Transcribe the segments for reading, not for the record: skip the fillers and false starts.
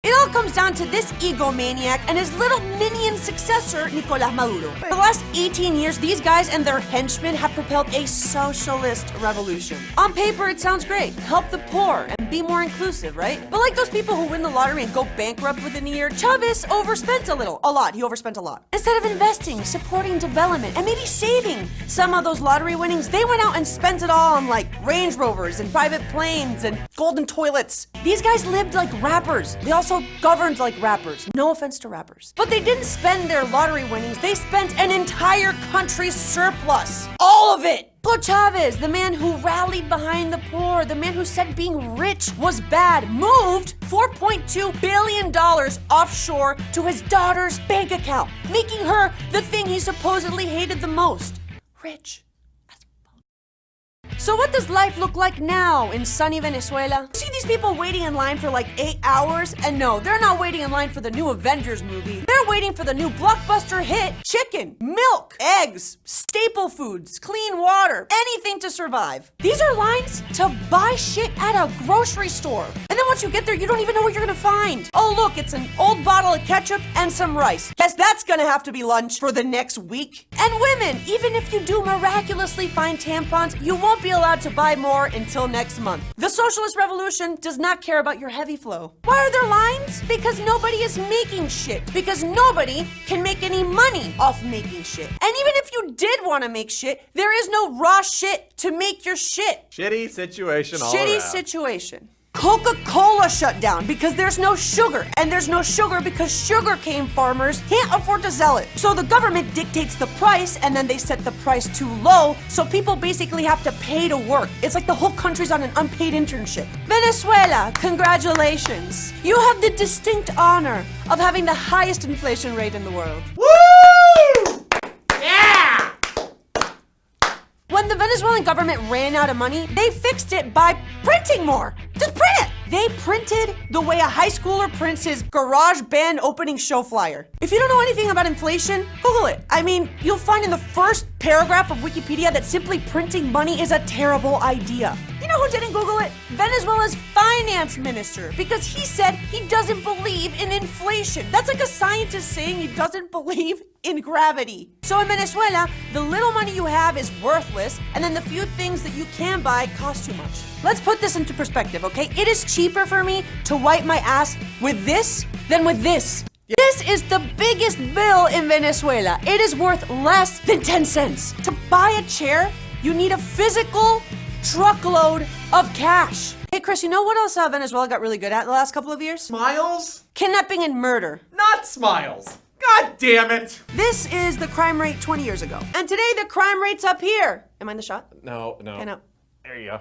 It all comes down to this egomaniac and his little minion successor, Nicolás Maduro. For the last 18 years, these guys and their henchmen have propelled a socialist revolution. On paper, it sounds great. Help the poor and be more inclusive, right? But like those people who win the lottery and go bankrupt within a year, Chavez overspent a lot. He overspent a lot. Instead of investing, supporting development, and maybe saving some of those lottery winnings, they went out and spent it all on like Range Rovers and private planes and golden toilets. These guys lived like rappers. They also governed like rappers. No offense to rappers. But they didn't spend their lottery winnings. They spent an entire country's surplus. All of it. Hugo Chavez, the man who rallied behind the poor, the man who said being rich was bad, moved $4.2 billion offshore to his daughter's bank account, making her the thing he supposedly hated the most, rich. So what does life look like now in sunny Venezuela? You see these people waiting in line for like 8 hours? And no, they're not waiting in line for the new Avengers movie. They're waiting for the new blockbuster hit, chicken, milk, eggs, staple foods, clean water, anything to survive. These are lines to buy shit at a grocery store. And then once you get there, you don't even know what you're gonna find. Oh look, it's an old bottle of ketchup and some rice. Guess that's gonna have to be lunch for the next week. And women, even if you do miraculously find tampons, you won't be allowed to buy more until next month. The socialist revolution does not care about your heavy flow. Why are there lines? Because nobody is making shit. Because nobody can make any money off making shit. And even if you did want to make shit, there is no raw shit to make your shit. Shitty situation all around. Shitty situation. Coca-Cola shut down because there's no sugar, and there's no sugar because sugarcane farmers can't afford to sell it. So the government dictates the price, and then they set the price too low, so people basically have to pay to work. It's like the whole country's on an unpaid internship. Venezuela, congratulations. You have the distinct honor of having the highest inflation rate in the world. Woo! Yeah! When the Venezuelan government ran out of money, they fixed it by printing more. Just print it! They printed the way a high schooler prints his garage band opening show flyer. If you don't know anything about inflation, Google it. I mean, you'll find in the first paragraph of Wikipedia that simply printing money is a terrible idea. You know who didn't Google it? Venezuela's finance minister, because he said he doesn't believe in inflation. That's like a scientist saying he doesn't believe in gravity. So in Venezuela, the little money you have is worthless, and then the few things that you can buy cost too much. Let's put this into perspective, okay? It is cheaper for me to wipe my ass with this than with this. This is the biggest bill in Venezuela. It is worth less than 10 cents. To buy a chair, you need a physical truckload of cash. Hey Chris, you know what else Venezuela got really good at the last couple of years? Smiles? Kidnapping and murder. Not smiles. God damn it. This is the crime rate 20 years ago. And today the crime rate's up here. Am I in the shot? No. Okay, no. There you go.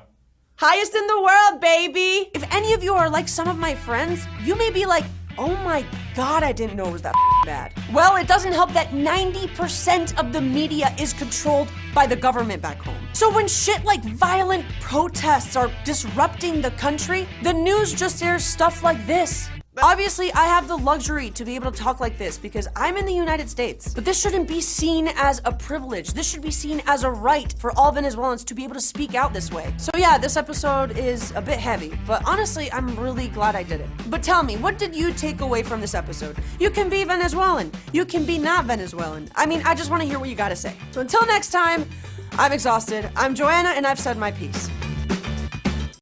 Highest in the world, baby! If any of you are like some of my friends, you may be like, oh my God, I didn't know it was that bad. Well, it doesn't help that 90% of the media is controlled by the government back home. So when shit like violent protests are disrupting the country, the news just airs stuff like this. Obviously, I have the luxury to be able to talk like this because I'm in the United States. But this shouldn't be seen as a privilege. This should be seen as a right for all Venezuelans to be able to speak out this way. So yeah, this episode is a bit heavy, but honestly, I'm really glad I did it. But tell me, what did you take away from this episode? You can be Venezuelan. You can be not Venezuelan. I mean, I just want to hear what you gotta say. So until next time, I'm exhausted. I'm Joanna, and I've said my piece.